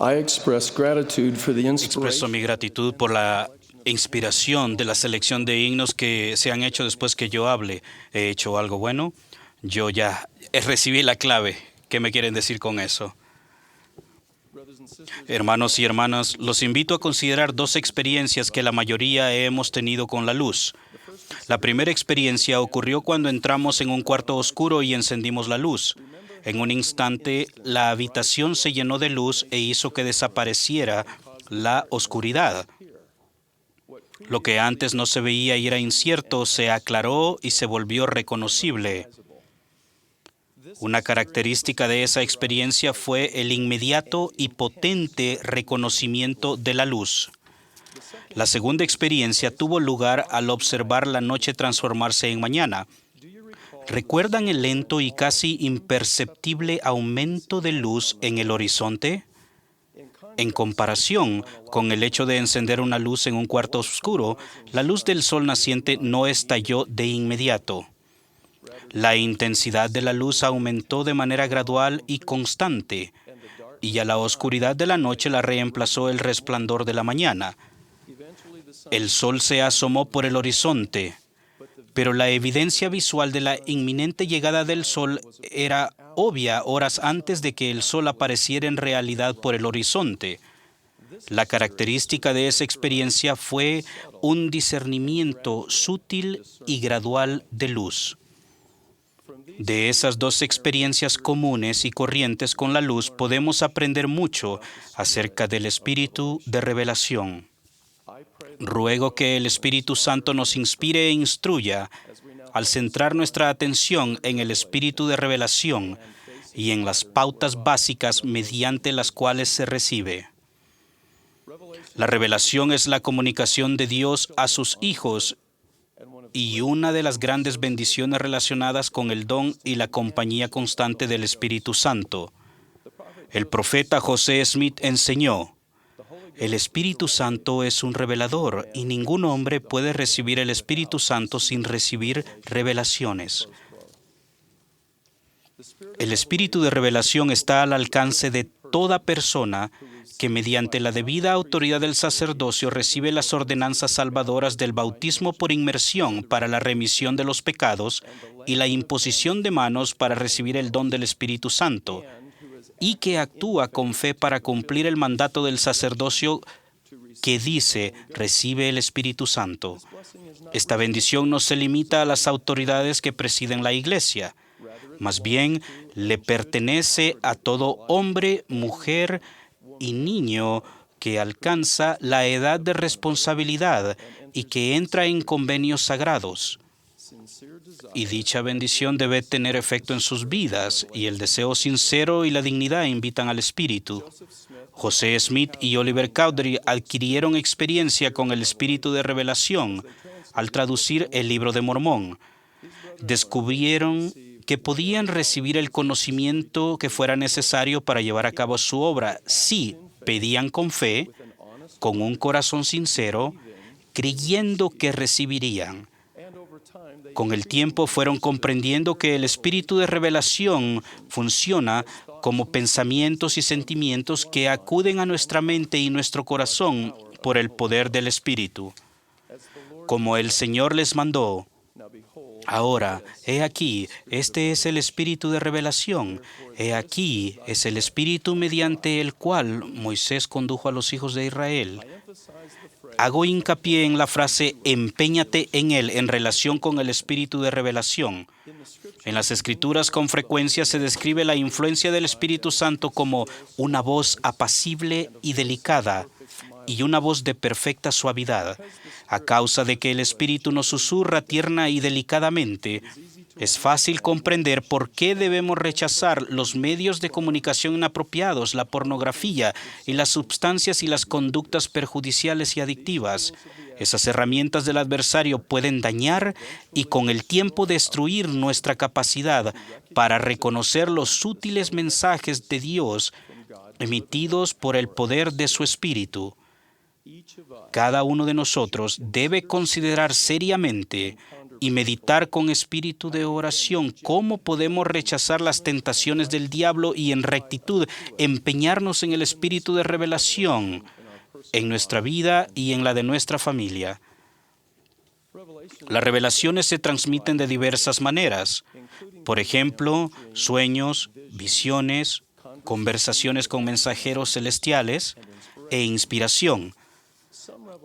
I express gratitude for the Expreso inspiration mi gratitud por la inspiración de la selección de himnos que se han hecho después que yo hable. ¿He hecho algo bueno? Yo ya recibí la clave. ¿Qué me quieren decir con eso? Hermanos y hermanas, los invito a considerar dos experiencias que la mayoría hemos tenido con la luz. La primera experiencia ocurrió cuando entramos en un cuarto oscuro y encendimos la luz. En un instante, la habitación se llenó de luz e hizo que desapareciera la oscuridad. Lo que antes no se veía y era incierto se aclaró y se volvió reconocible. Una característica de esa experiencia fue el inmediato y potente reconocimiento de la luz. La segunda experiencia tuvo lugar al observar la noche transformarse en mañana. ¿Recuerdan el lento y casi imperceptible aumento de luz en el horizonte? En comparación con el hecho de encender una luz en un cuarto oscuro, la luz del sol naciente no estalló de inmediato. La intensidad de la luz aumentó de manera gradual y constante, y a la oscuridad de la noche la reemplazó el resplandor de la mañana. El sol se asomó por el horizonte, pero la evidencia visual de la inminente llegada del sol era obvia horas antes de que el sol apareciera en realidad por el horizonte. La característica de esa experiencia fue un discernimiento sutil y gradual de luz. De esas dos experiencias comunes y corrientes con la luz podemos aprender mucho acerca del espíritu de revelación. Ruego que el Espíritu Santo nos inspire e instruya al centrar nuestra atención en el espíritu de revelación y en las pautas básicas mediante las cuales se recibe. La revelación es la comunicación de Dios a sus hijos y una de las grandes bendiciones relacionadas con el don y la compañía constante del Espíritu Santo. El profeta José Smith enseñó: el Espíritu Santo es un revelador y ningún hombre puede recibir el Espíritu Santo sin recibir revelaciones. El espíritu de revelación está al alcance de toda persona que mediante la debida autoridad del sacerdocio recibe las ordenanzas salvadoras del bautismo por inmersión para la remisión de los pecados y la imposición de manos para recibir el don del Espíritu Santo, y que actúa con fe para cumplir el mandato del sacerdocio que dice: recibe el Espíritu Santo. Esta bendición no se limita a las autoridades que presiden la Iglesia. Más bien, le pertenece a todo hombre, mujer y niño que alcanza la edad de responsabilidad y que entra en convenios sagrados. Y dicha bendición debe tener efecto en sus vidas, y el deseo sincero y la dignidad invitan al Espíritu. José Smith y Oliver Cowdery adquirieron experiencia con el espíritu de revelación al traducir el Libro de Mormón. Descubrieron que podían recibir el conocimiento que fuera necesario para llevar a cabo su obra si pedían con fe, con un corazón sincero, creyendo que recibirían. Con el tiempo fueron comprendiendo que el espíritu de revelación funciona como pensamientos y sentimientos que acuden a nuestra mente y nuestro corazón por el poder del Espíritu. Como el Señor les mandó: ahora, he aquí, este es el espíritu de revelación. He aquí, es el espíritu mediante el cual Moisés condujo a los hijos de Israel. Hago hincapié en la frase «empeñate en él» en relación con el espíritu de revelación. En las Escrituras con frecuencia se describe la influencia del Espíritu Santo como una voz apacible y delicada y una voz de perfecta suavidad. A causa de que el Espíritu nos susurra tierna y delicadamente, es fácil comprender por qué debemos rechazar los medios de comunicación inapropiados, la pornografía y las sustancias y las conductas perjudiciales y adictivas. Esas herramientas del adversario pueden dañar y con el tiempo destruir nuestra capacidad para reconocer los sutiles mensajes de Dios emitidos por el poder de su Espíritu. Cada uno de nosotros debe considerar seriamente y meditar con espíritu de oración cómo podemos rechazar las tentaciones del diablo y en rectitud empeñarnos en el espíritu de revelación en nuestra vida y en la de nuestra familia. Las revelaciones se transmiten de diversas maneras. Por ejemplo, sueños, visiones, conversaciones con mensajeros celestiales e inspiración.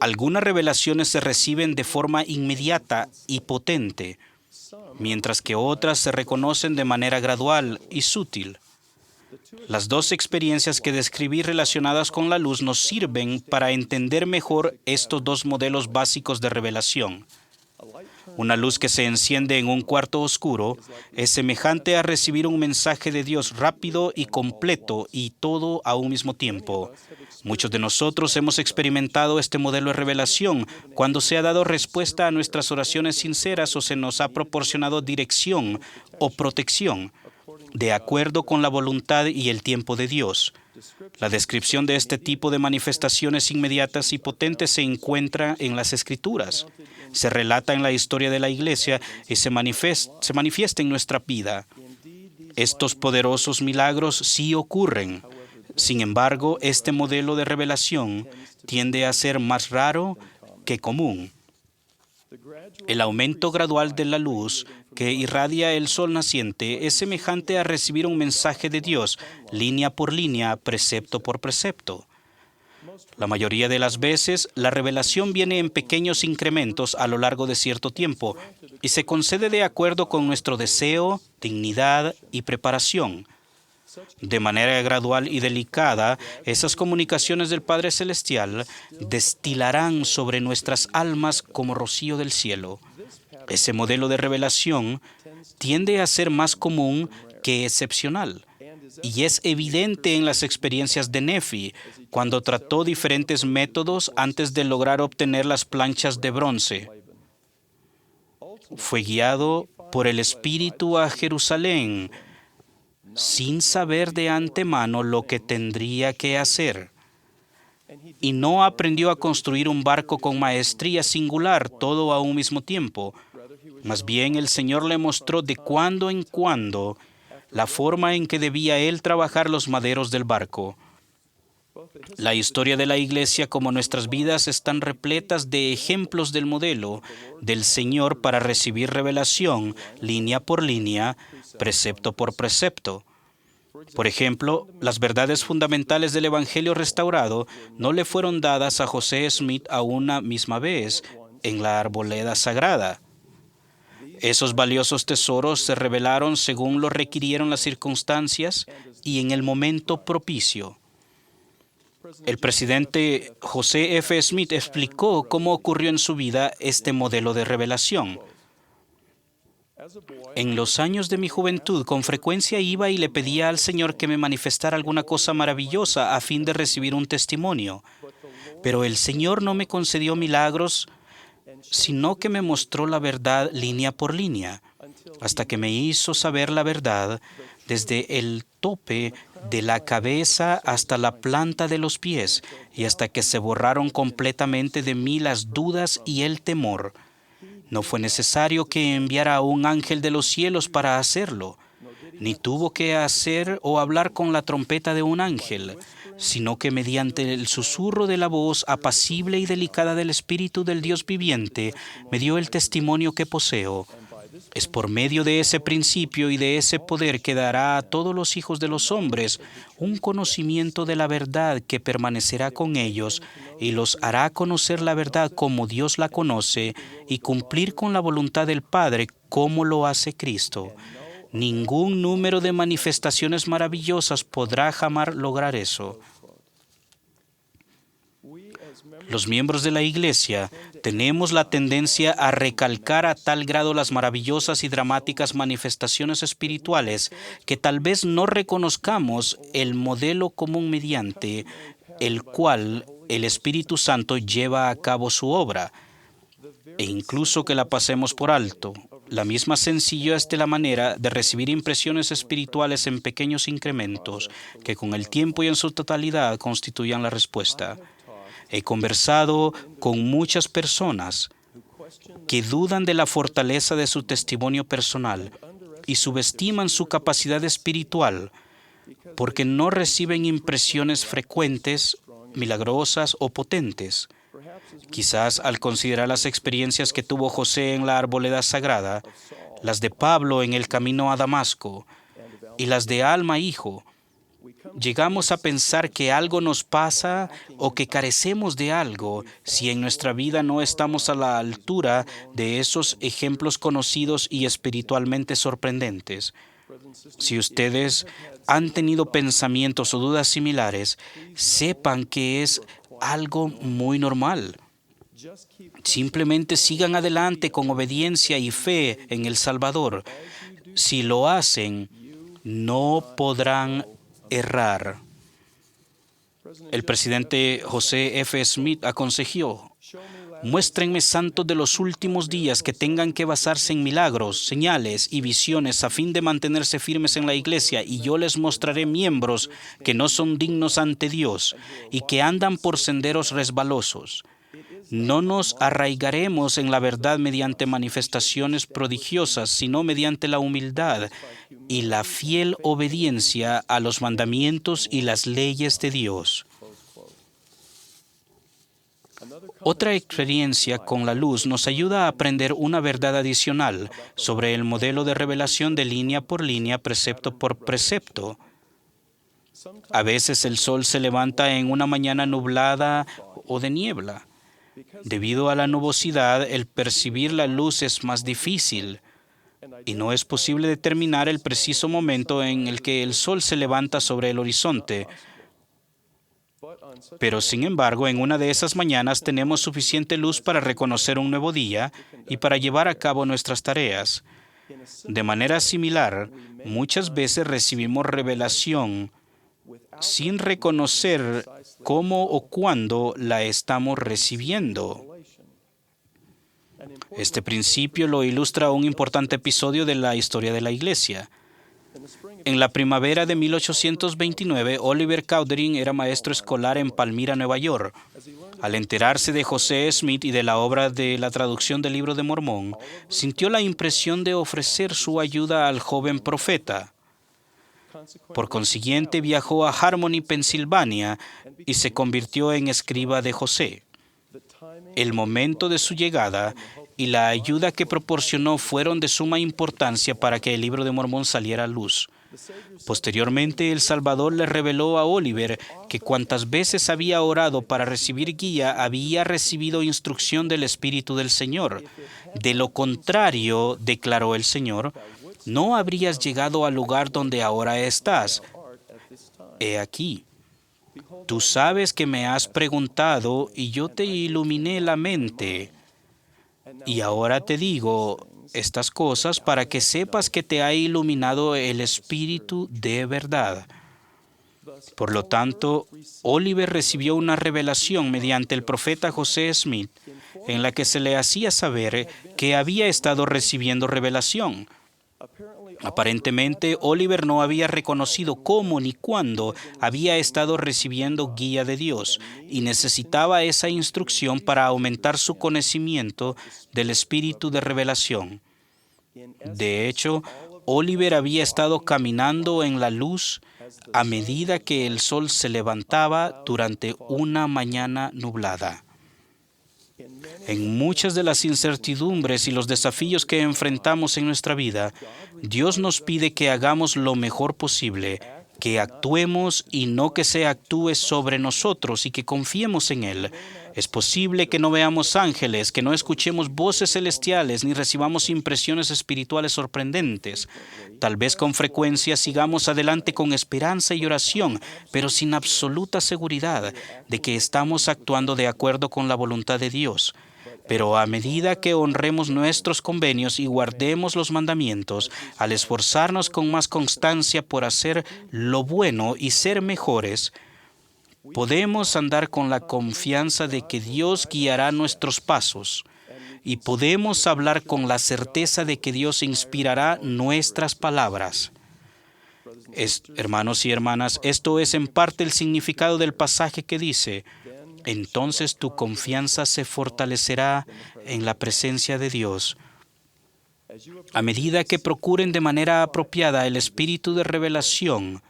Algunas revelaciones se reciben de forma inmediata y potente, mientras que otras se reconocen de manera gradual y sutil. Las dos experiencias que describí relacionadas con la luz nos sirven para entender mejor estos dos modelos básicos de revelación. Una luz que se enciende en un cuarto oscuro es semejante a recibir un mensaje de Dios rápido y completo y todo a un mismo tiempo. Muchos de nosotros hemos experimentado este modelo de revelación cuando se ha dado respuesta a nuestras oraciones sinceras o se nos ha proporcionado dirección o protección, de acuerdo con la voluntad y el tiempo de Dios. La descripción de este tipo de manifestaciones inmediatas y potentes se encuentra en las Escrituras. Se relata en la historia de la Iglesia y se manifiesta en nuestra vida. Estos poderosos milagros sí ocurren. Sin embargo, este modelo de revelación tiende a ser más raro que común. El aumento gradual de la luz que irradia el sol naciente es semejante a recibir un mensaje de Dios, línea por línea, precepto por precepto. La mayoría de las veces, la revelación viene en pequeños incrementos a lo largo de cierto tiempo y se concede de acuerdo con nuestro deseo, dignidad y preparación. De manera gradual y delicada, esas comunicaciones del Padre Celestial destilarán sobre nuestras almas como rocío del cielo. Ese modelo de revelación tiende a ser más común que excepcional. Y es evidente en las experiencias de Nefi, cuando trató diferentes métodos antes de lograr obtener las planchas de bronce. Fue guiado por el Espíritu a Jerusalén, sin saber de antemano lo que tendría que hacer. Y no aprendió a construir un barco con maestría singular, todo a un mismo tiempo. Más bien, el Señor le mostró de cuando en cuando la forma en que debía él trabajar los maderos del barco. La historia de la Iglesia, como nuestras vidas, están repletas de ejemplos del modelo del Señor para recibir revelación, línea por línea, precepto por precepto. Por ejemplo, las verdades fundamentales del Evangelio restaurado no le fueron dadas a José Smith a una misma vez en la arboleda sagrada. Esos valiosos tesoros se revelaron según lo requirieron las circunstancias y en el momento propicio. El presidente José F. Smith explicó cómo ocurrió en su vida este modelo de revelación. En los años de mi juventud, con frecuencia iba y le pedía al Señor que me manifestara alguna cosa maravillosa a fin de recibir un testimonio. Pero el Señor no me concedió milagros, sino que me mostró la verdad línea por línea, hasta que me hizo saber la verdad desde el tope de la cabeza hasta la planta de los pies, y hasta que se borraron completamente de mí las dudas y el temor. No fue necesario que enviara a un ángel de los cielos para hacerlo, ni tuvo que hacer o hablar con la trompeta de un ángel, sino que mediante el susurro de la voz apacible y delicada del Espíritu del Dios viviente, me dio el testimonio que poseo. Es por medio de ese principio y de ese poder que dará a todos los hijos de los hombres un conocimiento de la verdad que permanecerá con ellos y los hará conocer la verdad como Dios la conoce y cumplir con la voluntad del Padre como lo hace Cristo. Ningún número de manifestaciones maravillosas podrá jamás lograr eso. Los miembros de la Iglesia tenemos la tendencia a recalcar a tal grado las maravillosas y dramáticas manifestaciones espirituales que tal vez no reconozcamos el modelo común mediante el cual el Espíritu Santo lleva a cabo su obra, e incluso que la pasemos por alto. La misma sencillez de la manera de recibir impresiones espirituales en pequeños incrementos que con el tiempo y en su totalidad constituyan la respuesta. He conversado con muchas personas que dudan de la fortaleza de su testimonio personal y subestiman su capacidad espiritual porque no reciben impresiones frecuentes, milagrosas o potentes. Quizás al considerar las experiencias que tuvo José en la arboleda sagrada, las de Pablo en el camino a Damasco y las de Alma hijo, llegamos a pensar que algo nos pasa o que carecemos de algo si en nuestra vida no estamos a la altura de esos ejemplos conocidos y espiritualmente sorprendentes. Si ustedes han tenido pensamientos o dudas similares, sepan que es algo muy normal. Simplemente sigan adelante con obediencia y fe en el Salvador. Si lo hacen, no podrán errar. El presidente José F. Smith aconsejó: muéstrenme santos de los últimos días que tengan que basarse en milagros, señales y visiones a fin de mantenerse firmes en la iglesia, y yo les mostraré miembros que no son dignos ante Dios y que andan por senderos resbalosos. No nos arraigaremos en la verdad mediante manifestaciones prodigiosas, sino mediante la humildad y la fiel obediencia a los mandamientos y las leyes de Dios. Otra experiencia con la luz nos ayuda a aprender una verdad adicional sobre el modelo de revelación de línea por línea, precepto por precepto. A veces el sol se levanta en una mañana nublada o de niebla. Debido a la nubosidad, el percibir la luz es más difícil y no es posible determinar el preciso momento en el que el sol se levanta sobre el horizonte. Pero, sin embargo, en una de esas mañanas tenemos suficiente luz para reconocer un nuevo día y para llevar a cabo nuestras tareas. De manera similar, muchas veces recibimos revelación sin reconocer cómo o cuándo la estamos recibiendo. Este principio lo ilustra un importante episodio de la historia de la Iglesia. En la primavera de 1829, Oliver Cowdery era maestro escolar en Palmyra, Nueva York. Al enterarse de José Smith y de la obra de la traducción del Libro de Mormón, sintió la impresión de ofrecer su ayuda al joven profeta. Por consiguiente, viajó a Harmony, Pensilvania, y se convirtió en escriba de José. El momento de su llegada y la ayuda que proporcionó fueron de suma importancia para que el Libro de Mormón saliera a luz. Posteriormente, el Salvador le reveló a Oliver que cuantas veces había orado para recibir guía, había recibido instrucción del Espíritu del Señor. De lo contrario, declaró el Señor, no habrías llegado al lugar donde ahora estás. He aquí. Tú sabes que me has preguntado y yo te iluminé la mente. Y ahora te digo estas cosas para que sepas que te ha iluminado el Espíritu de verdad. Por lo tanto, Oliver recibió una revelación mediante el profeta José Smith, en la que se le hacía saber que había estado recibiendo revelación. Aparentemente, Oliver no había reconocido cómo ni cuándo había estado recibiendo guía de Dios y necesitaba esa instrucción para aumentar su conocimiento del espíritu de revelación. De hecho, Oliver había estado caminando en la luz a medida que el sol se levantaba durante una mañana nublada. En muchas de las incertidumbres y los desafíos que enfrentamos en nuestra vida, Dios nos pide que hagamos lo mejor posible, que actuemos y no que se actúe sobre nosotros y que confiemos en Él. Es posible que no veamos ángeles, que no escuchemos voces celestiales ni recibamos impresiones espirituales sorprendentes. Tal vez con frecuencia sigamos adelante con esperanza y oración, pero sin absoluta seguridad de que estamos actuando de acuerdo con la voluntad de Dios. Pero a medida que honremos nuestros convenios y guardemos los mandamientos, al esforzarnos con más constancia por hacer lo bueno y ser mejores, podemos andar con la confianza de que Dios guiará nuestros pasos y podemos hablar con la certeza de que Dios inspirará nuestras palabras. Hermanos y hermanas, esto es en parte el significado del pasaje que dice: Entonces tu confianza se fortalecerá en la presencia de Dios. A medida que procuren de manera apropiada el espíritu de revelación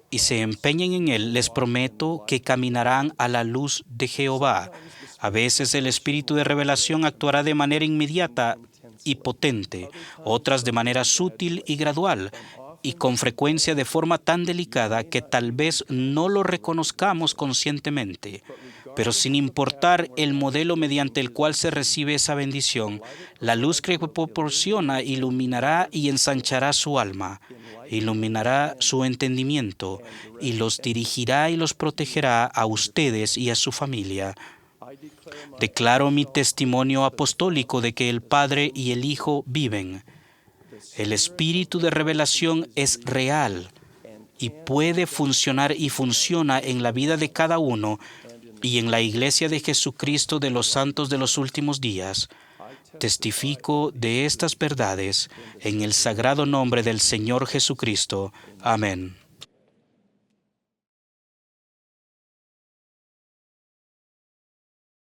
y se empeñen en él, les prometo que caminarán a la luz de Jehová. A veces el espíritu de revelación actuará de manera inmediata y potente, otras de manera sutil y gradual, y con frecuencia de forma tan delicada que tal vez no lo reconozcamos conscientemente. Pero sin importar el modelo mediante el cual se recibe esa bendición, la luz que proporciona iluminará y ensanchará su alma, iluminará su entendimiento y los dirigirá y los protegerá a ustedes y a su familia. Declaro mi testimonio apostólico de que el Padre y el Hijo viven. El espíritu de revelación es real y puede funcionar y funciona en la vida de cada uno y en la Iglesia de Jesucristo de los Santos de los Últimos Días. Testifico de estas verdades en el sagrado nombre del Señor Jesucristo. Amén.